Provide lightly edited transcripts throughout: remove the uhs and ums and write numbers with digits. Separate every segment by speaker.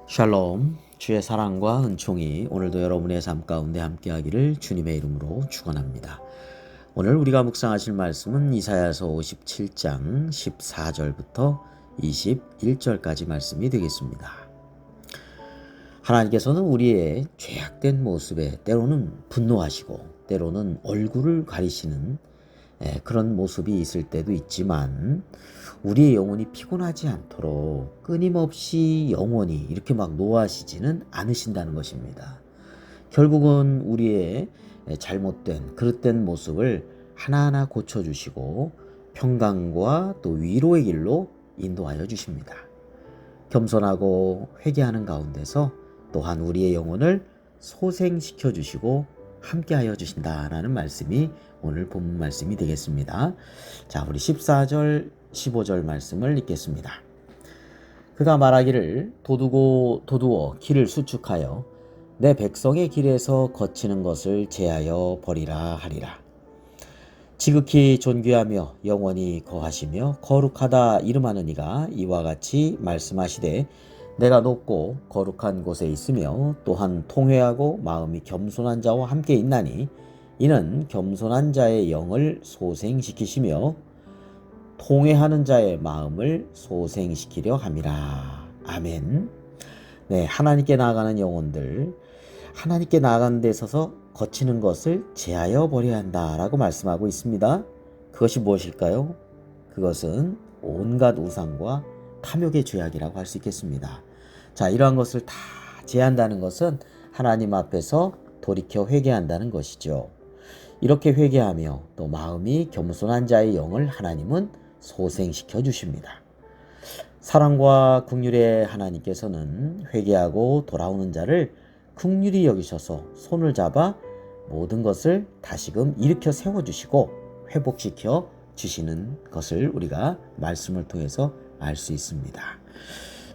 Speaker 1: 샬롬, 주의 사랑과 은총이 오늘도 여러분의 삶 가운데 함께하기를 주님의 이름으로 축원합니다. 오늘 우리가 묵상하실 말씀은 이사야서 57장 14절부터 21절까지 말씀이 되겠습니다. 하나님께서는 우리의 죄악된 모습에 때로는 분노하시고 때로는 얼굴을 가리시는 그런 모습이 있을 때도 있지만 우리의 영혼이 피곤하지 않도록 끊임없이 영원히 이렇게 막 노하시지는 않으신다는 것입니다. 결국은 우리의 잘못된 그릇된 모습을 하나하나 고쳐주시고 평강과 또 위로의 길로 인도하여 주십니다. 겸손하고 회개하는 가운데서 또한 우리의 영혼을 소생시켜 주시고 함께하여 주신다라는 말씀이 오늘 본문 말씀이 되겠습니다. 자, 우리 14절 15절 말씀을 읽겠습니다. 그가 말하기를 도두어 길을 수축하여 내 백성의 길에서 거치는 것을 제하여 버리라 하리라. 지극히 존귀하며 영원히 거하시며 거룩하다 이름하는 이가 이와 같이 말씀하시되 내가 높고 거룩한 곳에 있으며 또한 통회하고 마음이 겸손한 자와 함께 있나니 이는 겸손한 자의 영을 소생시키시며 통회하는 자의 마음을 소생시키려 함이라. 아멘. 네, 하나님께 나아가는 영혼들, 하나님께 나아가는 데 있어서 거치는 것을 제하여 버려야 한다라고 말씀하고 있습니다. 그것이 무엇일까요? 그것은 온갖 우상과 탐욕의 죄악이라고 할 수 있겠습니다. 자, 이러한 것을 다 제한다는 것은 하나님 앞에서 돌이켜 회개한다는 것이죠. 이렇게 회개하며 또 마음이 겸손한 자의 영을 하나님은 소생시켜 주십니다. 사랑과 긍휼의 하나님께서는 회개하고 돌아오는 자를 긍휼히 여기셔서 손을 잡아 모든 것을 다시금 일으켜 세워주시고 회복시켜 주시는 것을 우리가 말씀을 통해서 알 수 있습니다.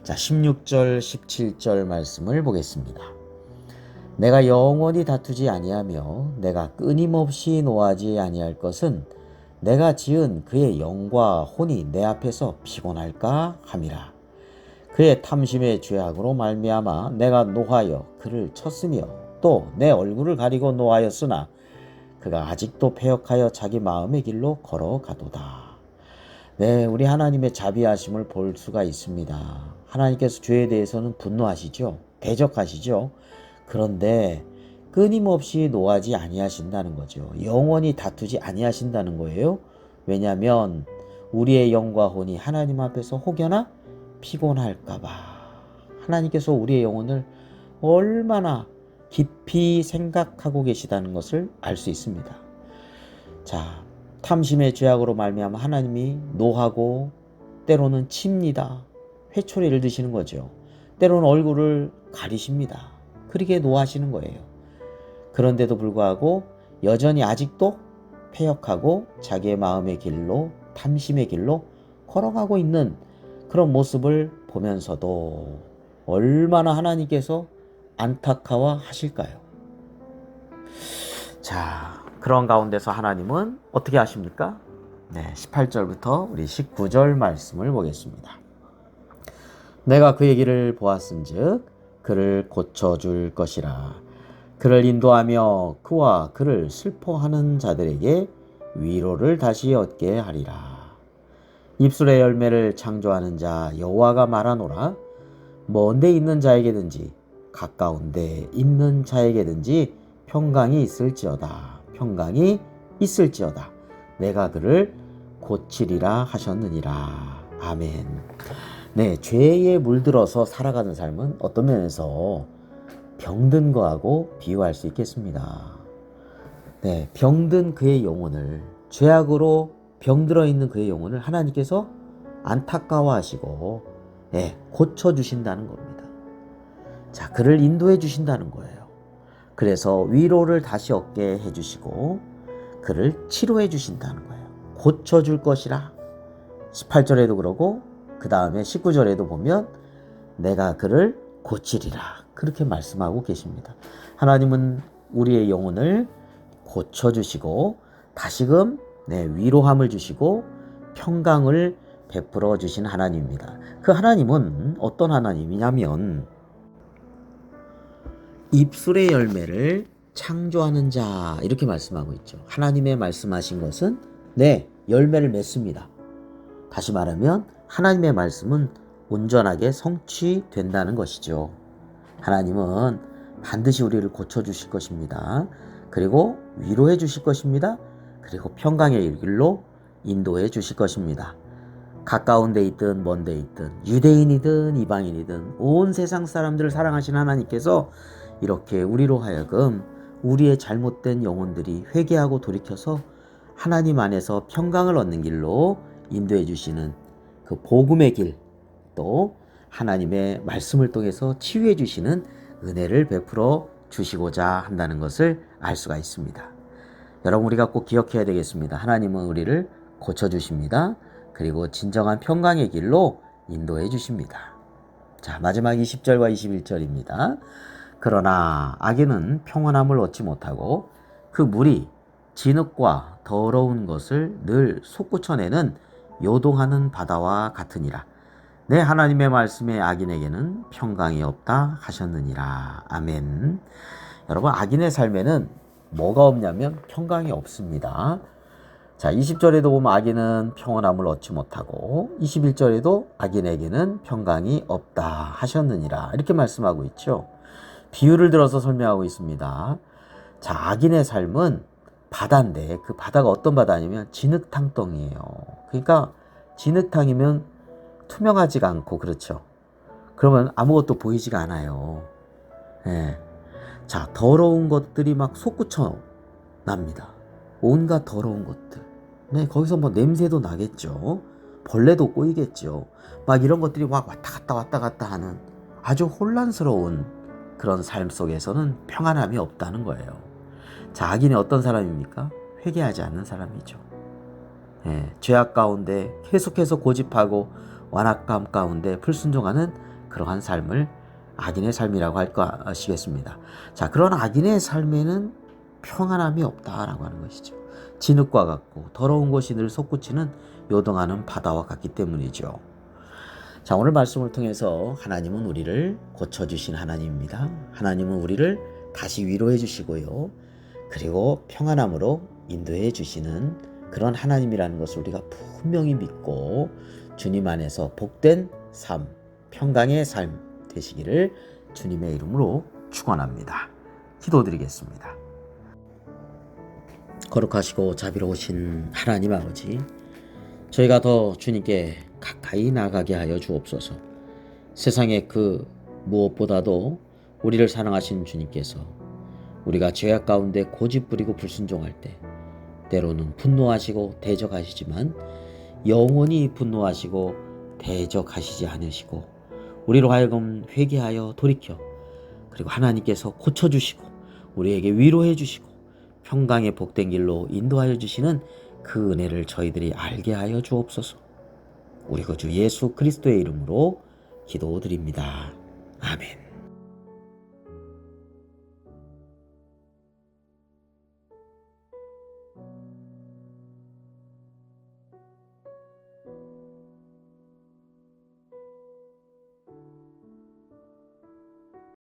Speaker 1: 자, 16절 17절 말씀을 보겠습니다. 내가 영원히 다투지 아니하며 내가 끊임없이 노하지 아니할 것은 내가 지은 그의 영과 혼이 내 앞에서 피곤할까 함이라. 그의 탐심의 죄악으로 말미암아 내가 노하여 그를 쳤으며 또 내 얼굴을 가리고 노하였으나 그가 아직도 패역하여 자기 마음의 길로 걸어가도다. 네, 우리 하나님의 자비하심을 볼 수가 있습니다. 하나님께서 죄에 대해서는 분노하시죠. 대적하시죠. 그런데 끊임없이 노하지 아니하신다는 거죠. 영원히 다투지 아니하신다는 거예요. 왜냐하면 우리의 영과 혼이 하나님 앞에서 혹여나 피곤할까봐 하나님께서 우리의 영혼을 얼마나 깊이 생각하고 계시다는 것을 알 수 있습니다. 자, 탐심의 죄악으로 말미암아 하나님이 노하고 때로는 칩니다. 회초리를 드시는 거죠. 때로는 얼굴을 가리십니다. 그렇게 노하시는 거예요. 그런데도 불구하고 여전히 아직도 패역하고 자기의 마음의 길로 탐심의 길로 걸어가고 있는 그런 모습을 보면서도 얼마나 하나님께서 안타까워 하실까요? 자, 그런 가운데서 하나님은 어떻게 하십니까? 네, 18절부터 우리 19절 말씀을 보겠습니다. 내가 그의 길을 보았은즉 그를 고쳐줄 것이라. 그를 인도하며 그와 그를 슬퍼하는 자들에게 위로를 다시 얻게 하리라. 입술의 열매를 창조하는 자 여호와가 말하노라. 먼데 있는 자에게든지 가까운 데 있는 자에게든지 평강이 있을지어다. 평강이 있을지어다. 내가 그를 고치리라 하셨느니라. 아멘. 네, 죄에 물들어서 살아가는 삶은 어떤 면에서 병든 거하고 비유할 수 있겠습니다. 네, 병든 그의 영혼을, 죄악으로 병들어 있는 그의 영혼을 하나님께서 안타까워하시고 고쳐주신다는 겁니다. 자, 그를 인도해 주신다는 거예요. 그래서 위로를 다시 얻게 해주시고 그를 치료해 주신다는 거예요. 고쳐줄 것이라. 18절에도 그러고 그 다음에 19절에도 보면 내가 그를 고치리라. 그렇게 말씀하고 계십니다. 하나님은 우리의 영혼을 고쳐주시고 다시금 위로함을 주시고 평강을 베풀어 주신 하나님입니다. 그 하나님은 어떤 하나님이냐면 입술의 열매를 창조하는 자, 이렇게 말씀하고 있죠. 하나님의 말씀하신 것은 네, 열매를 맺습니다. 다시 말하면 하나님의 말씀은 온전하게 성취된다는 것이죠. 하나님은 반드시 우리를 고쳐주실 것입니다. 그리고 위로해 주실 것입니다. 그리고 평강의 길로 인도해 주실 것입니다. 가까운 데 있든 먼 데 있든 유대인이든 이방인이든 온 세상 사람들을 사랑하신 하나님께서 이렇게 우리로 하여금 우리의 잘못된 영혼들이 회개하고 돌이켜서 하나님 안에서 평강을 얻는 길로 인도해 주시는 그 복음의 길, 또 하나님의 말씀을 통해서 치유해 주시는 은혜를 베풀어 주시고자 한다는 것을 알 수가 있습니다. 여러분, 우리가 꼭 기억해야 되겠습니다. 하나님은 우리를 고쳐주십니다. 그리고 진정한 평강의 길로 인도해 주십니다. 자, 마지막 20절과 21절입니다. 그러나 악인은 평안함을 얻지 못하고 그 물이 진흙과 더러운 것을 늘 솟구쳐내는 요동하는 바다와 같으니라. 내 하나님의 말씀에 악인에게는 평강이 없다 하셨느니라. 아멘. 여러분, 악인의 삶에는 뭐가 없냐면 평강이 없습니다. 자, 20절에도 보면 악인은 평안함을 얻지 못하고 21절에도 악인에게는 평강이 없다 하셨느니라. 이렇게 말씀하고 있죠. 비유를 들어서 설명하고 있습니다. 자, 악인의 삶은 바다인데 그 바다가 어떤 바다냐면 진흙탕덩이에요. 그러니까 진흙탕이면 투명하지가 않고, 그렇죠. 그러면 아무것도 보이지가 않아요. 예. 자, 더러운 것들이 막 솟구쳐 납니다. 온갖 더러운 것들. 네, 거기서 뭐 냄새도 나겠죠. 벌레도 꼬이겠죠. 막 이런 것들이 막 왔다 갔다 하는 아주 혼란스러운 그런 삶 속에서는 평안함이 없다는 거예요. 자, 악인이 어떤 사람입니까? 회개하지 않는 사람이죠. 예, 죄악 가운데 계속해서 고집하고 완악감 가운데 불순종하는 그러한 삶을 악인의 삶이라고 할 것이겠습니다. 자, 그런 악인의 삶에는 평안함이 없다라고 하는 것이죠. 진흙과 같고 더러운 곳이 늘 솟구치는 요동하는 바다와 같기 때문이죠. 자, 오늘 말씀을 통해서 하나님은 우리를 고쳐주신 하나님입니다. 하나님은 우리를 다시 위로해 주시고요. 그리고 평안함으로 인도해 주시는 그런 하나님이라는 것을 우리가 분명히 믿고 주님 안에서 복된 삶, 평강의 삶 되시기를 주님의 이름으로 축원합니다. 기도드리겠습니다. 거룩하시고 자비로우신 하나님 아버지, 저희가 더 주님께 가까이 나가게 하여 주옵소서. 세상의 그 무엇보다도 우리를 사랑하신 주님께서 우리가 죄악 가운데 고집 부리고 불순종할 때 때로는 분노하시고 대적하시지만 영원히 분노하시고 대적하시지 않으시고 우리로 하여금 회개하여 돌이켜 그리고 하나님께서 고쳐주시고 우리에게 위로해 주시고 평강의 복된 길로 인도하여 주시는 그 은혜를 저희들이 알게 하여 주옵소서. 우리 구주 예수 그리스도의 이름으로 기도드립니다. 아멘.